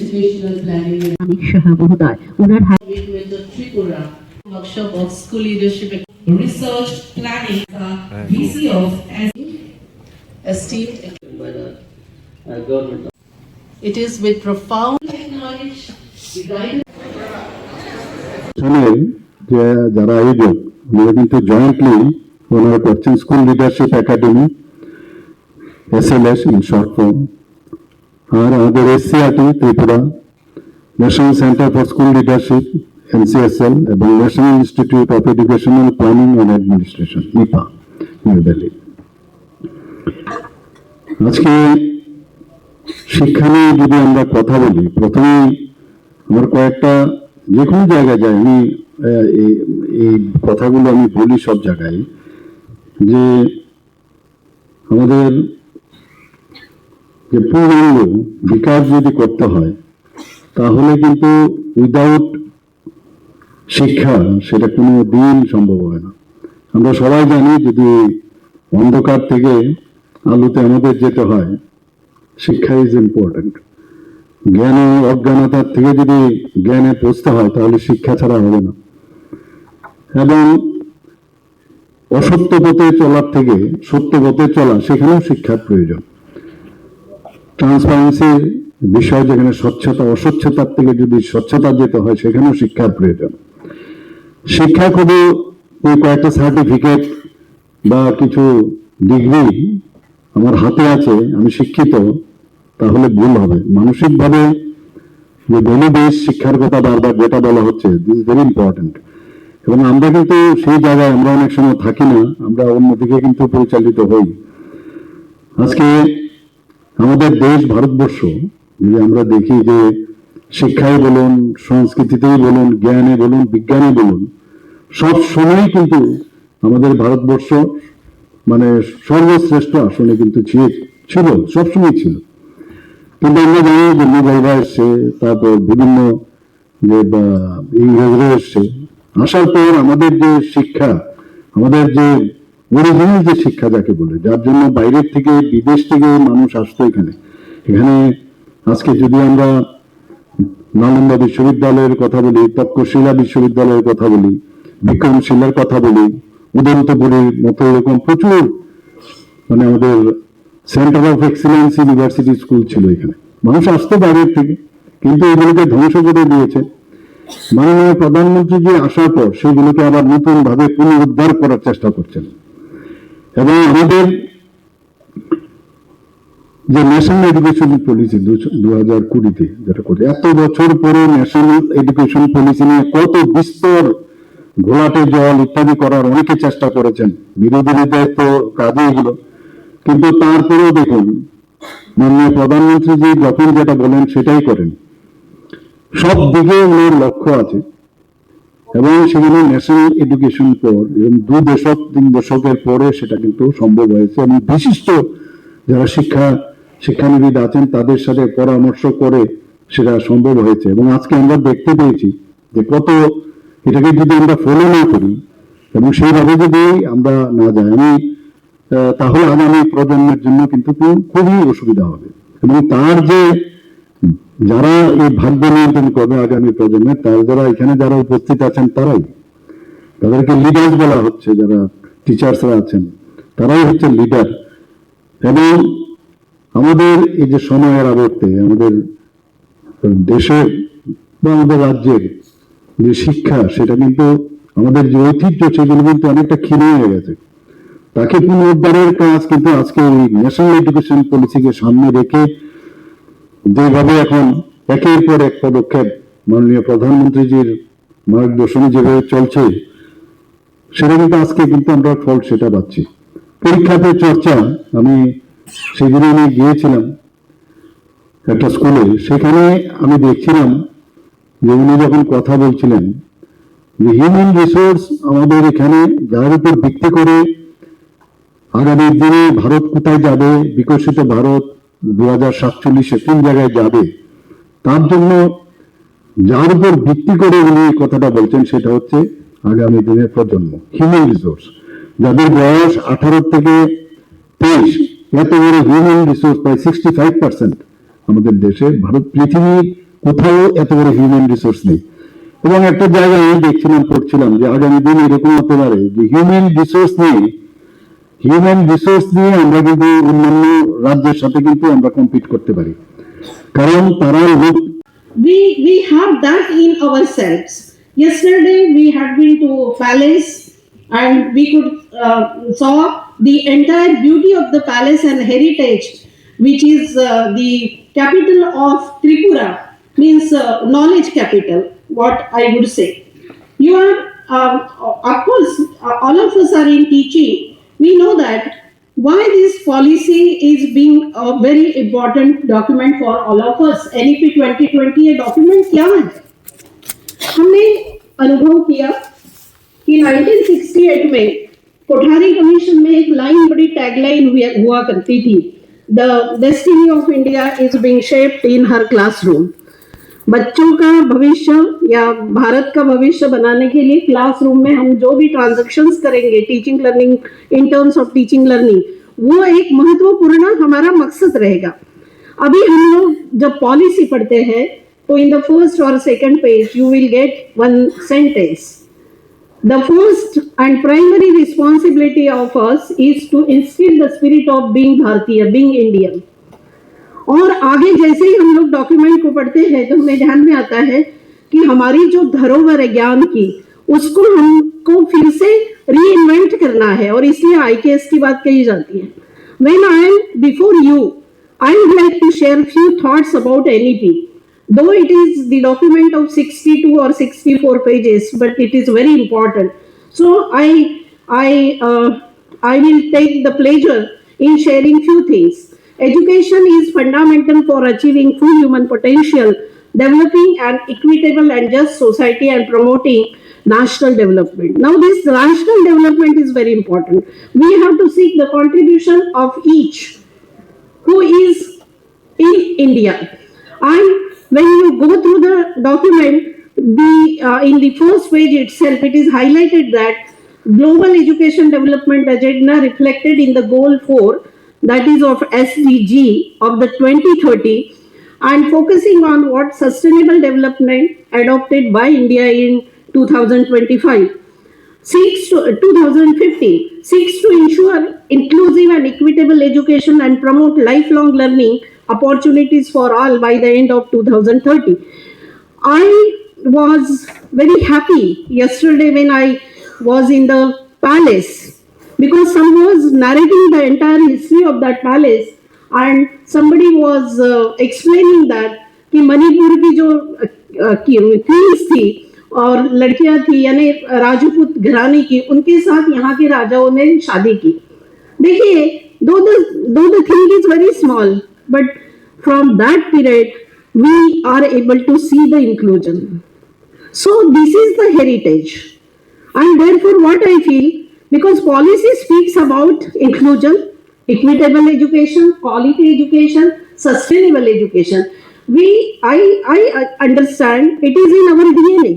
situational planning অনেক সহাবহতায় ওনার with the Tripura workshop of school leadership research planning VC of esteemed by the government. It is with profound knowledge guided যারা আয়োজক ওনারা কিন্তু jointly ওনারা করছেন School Leadership Academy SLS in short form, আর আমাদের SCRT Tripura, National Centre for School Leadership NCSL এবং National Institute of Educational Planning and Administration NIPA New Delhi. আজকে শিক্ষা নিয়ে যদি আমরা কথা বলি, প্রথমে আমার কয়েকটা যে কোনো জায়গায় যাই আমি এই কথাগুলো আমি বলি সব জায়গায়, যে আমাদের যে পূর্ণাঙ্গ বিকাশ যদি করতে হয় তাহলে কিন্তু উইদাউট শিক্ষা সেটা কোনো দিন সম্ভব হয় না। আমরা সবাই জানি যদি অন্ধকার থেকে আলোতে আমাদের যেতে হয়, শিক্ষা ইজ ইম্পর্টেন্ট। জ্ঞান ও অজ্ঞানতার থেকে যদি জ্ঞানে পৌঁছতে হয় তাহলে শিক্ষা ছাড়া হবে না। এবং অসত্য পথে চলার থেকে সত্য পথে চলা, সেখানেও শিক্ষার প্রয়োজন। ট্রান্সপারেন্সির বিষয় যেখানে স্বচ্ছতা, অস্বচ্ছতার থেকে যদি স্বচ্ছতা যেতে হয় সেখানেও শিক্ষার প্রয়োজন। শিক্ষা শুধু ওই কয়েকটা সার্টিফিকেট বা কিছু ডিগ্রি আমার হাতে আছে, আমি শিক্ষিত, তাহলে ভুল হবে। মানসিকভাবে যে দেশ শিক্ষার কথা বারবার যেটা বলা হচ্ছে, দিস ইজ ভেরি ইম্পর্টেন্ট। এবং আমরা কিন্তু সেই জায়গায় আমরা অনেক সময় থাকি না, আমরা অন্যদিকে কিন্তু পরিচালিত হই। আজকে আমাদের দেশ ভারতবর্ষ যদি আমরা দেখি যে শিক্ষায় বলুন, সংস্কৃতিতেই বলুন, জ্ঞানে বলুন, বিজ্ঞানে বলুন, সব সময় কিন্তু আমাদের ভারতবর্ষ মানে সর্বশ্রেষ্ঠ আসনে কিন্তু ছিল, সবসময় ছিল। কিন্তু আমরা জানি যে মোগলরা এসছে, তারপর বিভিন্ন যে ইংরেজরা এসছে, আসার পর আমাদের যে শিক্ষা, আমাদের যে অরিজিনাল যে শিক্ষা যাকে বলে, যার জন্য বাইরের থেকে বিদেশ থেকে মানুষ আসতো এখানে। আজকে যদি আমরা নালন্দা বিশ্ববিদ্যালয়ের কথা বলি, তক্ষশিলা বিশ্ববিদ্যালয়ের কথা বলি, বিক্রমশিলার কথা বলি, উদন্তপুরীর মতো এরকম প্রচুর মানে আমাদের centre of excellence university school ছিল এখানে, মানুষ আসতো বাইরের থেকে, কিন্তু এগুলোকে ধ্বংস করে দিয়েছে। মাননীয় প্রধানমন্ত্রী যে আসার পর সেগুলোকে আবার নতুন ভাবে পুনরুদ্ধার করার চেষ্টা করছেন। এবং আমাদের যে ন্যাশনাল এডুকেশন পলিসি 2020-তে যেটা করে, এত বছর পরে ন্যাশনাল এডুকেশন পলিসি নিয়ে কত বিস্তর ঘোলাটে জল ইত্যাদি করার অনেকে চেষ্টা করেছেন, বিরোধীদের তো কাজে এগুলো। কিন্তু তারপরেও দেখুন মাননীয় প্রধানমন্ত্রী যে যখন যেটা বলেন সেটাই করেন, সব দিকে ওনার লক্ষ্য আছে। এবং সেখানে ন্যাশনাল এডুকেশন পর এবং 2 দশক 3 দশকের পরে সেটা কিন্তু সম্ভব হয়েছে। এবং বিশিষ্ট যারা শিক্ষানবিদ আছেন তাদের সাথে পরামর্শ করে সেটা সম্ভব হয়েছে। এবং আজকে আমরা দেখতে পেয়েছি যে কত এটাকে যদি আমরা ফলো না করি এবং সেইভাবে যদি আমরা না যাই, তাহলে আগামী প্রজন্মের জন্য কিন্তু খুবই অসুবিধা হবে। এবং তার যে যারা এই ভাগ্য নিয়ন্ত্রণ করবে আগামী প্রজন্মের, যারা এখানে যারা উপস্থিত আছেন তাদেরকে লিডার্স বলা হচ্ছে, যারা টিচার্সরা আছেন তারাই হচ্ছে লিডার। এবং আমাদের এই যে সময়ের আবর্তে আমাদের দেশের বা আমাদের রাজ্যের যে শিক্ষা, সেটা কিন্তু আমাদের যে ঐতিহ্য সেগুলো কিন্তু অনেকটা ক্ষীণ হয়ে গেছে। তাকে পুনরুদ্ধারের কাজ কিন্তু আজকে এই ন্যাশনাল এডুকেশন পলিসিকে সামনে রেখে যেভাবে এখন একের পর এক পদক্ষেপ মাননীয় প্রধানমন্ত্রীজির মার্গদর্শনে যেভাবে চলছে, সেটা কিন্তু আজকে কিন্তু আমরা ফল সেটা পাচ্ছি। পরীক্ষাতে চর্চা, আমি সেদিনে আমি গিয়েছিলাম একটা স্কুলে, সেখানে আমি দেখছিলাম যে উনি যখন কথা বলছিলেন যে হিউম্যান রিসোর্স আমাদের এখানে যার উপর ভিত্তি করে আগামী দিনে ভারত কোথায় যাবে, বিকশিত ভারত 2047-এ কোন জায়গায় যাবে, তার জন্য যার উপর ভিত্তি করে উনি কথাটা বলছেন সেটা হচ্ছে আগামী দিনের প্রজন্ম, হিউম্যান রিসোর্স, যাদের বয়স 18 থেকে 23, এত বড় হিউম্যান রিসোর্স প্রায় 65% আমাদের দেশে। ভারত পৃথিবীর কোথাও এত বড় হিউম্যান রিসোর্স নেই। এবং একটা জায়গায় আমি দেখছিলাম, পড়ছিলাম যে আগামী দিন এরকম হতে পারে যে হিউম্যান রিসোর্স নিয়ে আমরা কিন্তু অন্যান্য রাজ্যের সাথে কিন্তু আমরা কম্পিট করতে পারি, কারণ তারা লোক we have that in ourselves. Yesterday we had been to palace and we could saw the entire beauty of the palace and heritage, which is the capital of Tripura, means knowledge capital, what I would say. You are, of course, all of us are in teaching. We know that why this policy is being a very important document for all of us. NEP 2020 ये document क्या है? हमने अनुभव किया कि 1968 में Kothari commission में एक लाइन, बड़ी टैगलाइन हुआ करती थी, the destiny of India is being shaped in her classroom. बच्चों का भविष्य या भारत का भविष्य बनाने के लिए क्लासरूम में हम जो भी ट्रांजैक्शंस करेंगे, teaching learning, in terms of teaching learning, वो एक महत्वपूर्ण हमारा मकसद रहेगा। अभी हम लोग जब पॉलिसी पढ़ते हैं तो इन द फर्स्ट और second page you will get one sentence, the first and primary responsibility of us is to instil the spirit of being Bharatiya, being Indian. और आगे जैसे ही हम लोग डॉक्यूमेंट को पढ़ते हैं तो हमें ध्यान में आता है कि हमारी जो धरोहर है ज्ञान की, उसको हमको फिर से रीइन्वेंट करना है, और इसलिए IKS की बात कही जाती है। When I am before you, I would like to share few thoughts about NEP. Though it is the document of 62 or 64 pages, but it is very important. So I will take the pleasure in sharing few things. Education is fundamental for achieving full human potential, developing an equitable and just society, and promoting national development. Now, this national development is very important. We have to seek the contribution of each who is in India. And when you go through the document, in the first page itself, it is highlighted that Global Education Development Agenda reflected in the Goal 4, that is of SDG of the 2030, and focusing on what sustainable development adopted by India in 2025 2050 seeks to ensure inclusive and equitable education and promote lifelong learning opportunities for all by the end of 2030. I was very happy yesterday when I was in the palace, because someone was narrating the entire history of that palace, and somebody was explaining that कि मणिपुर की जो queen's थी और लड़कियां थी, यानी राजपूत घराने की, उनके साथ यहाँ के राजाओं ने शादी की। देखिए, though the thing is very small, but from that period we are able to see the inclusion. So this is the heritage, and therefore what I feel, because policy speaks about inclusion, equitable education, quality education, sustainable education. I understand it is in our DNA.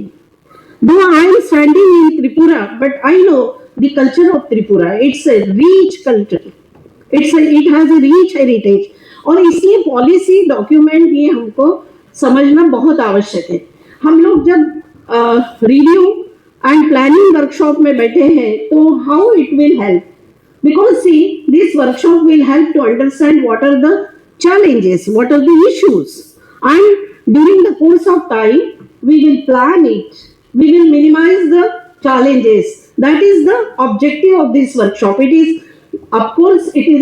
Though I am standing in Tripura, but I know the culture of Tripura. It's a rich culture. It has a rich heritage. और इसलिए policy document ये हमको समझना बहुत आवश्यक है। हम लोग जब रिव्यू एंड प्लानिंग वर्कशॉप में बैठे हैं तो how it will help, because see, this workshop will help to understand what are the challenges, what are the issues, and during the course of time we will plan it, we will minimize the challenges. That is the objective of this workshop. It is, of course, it is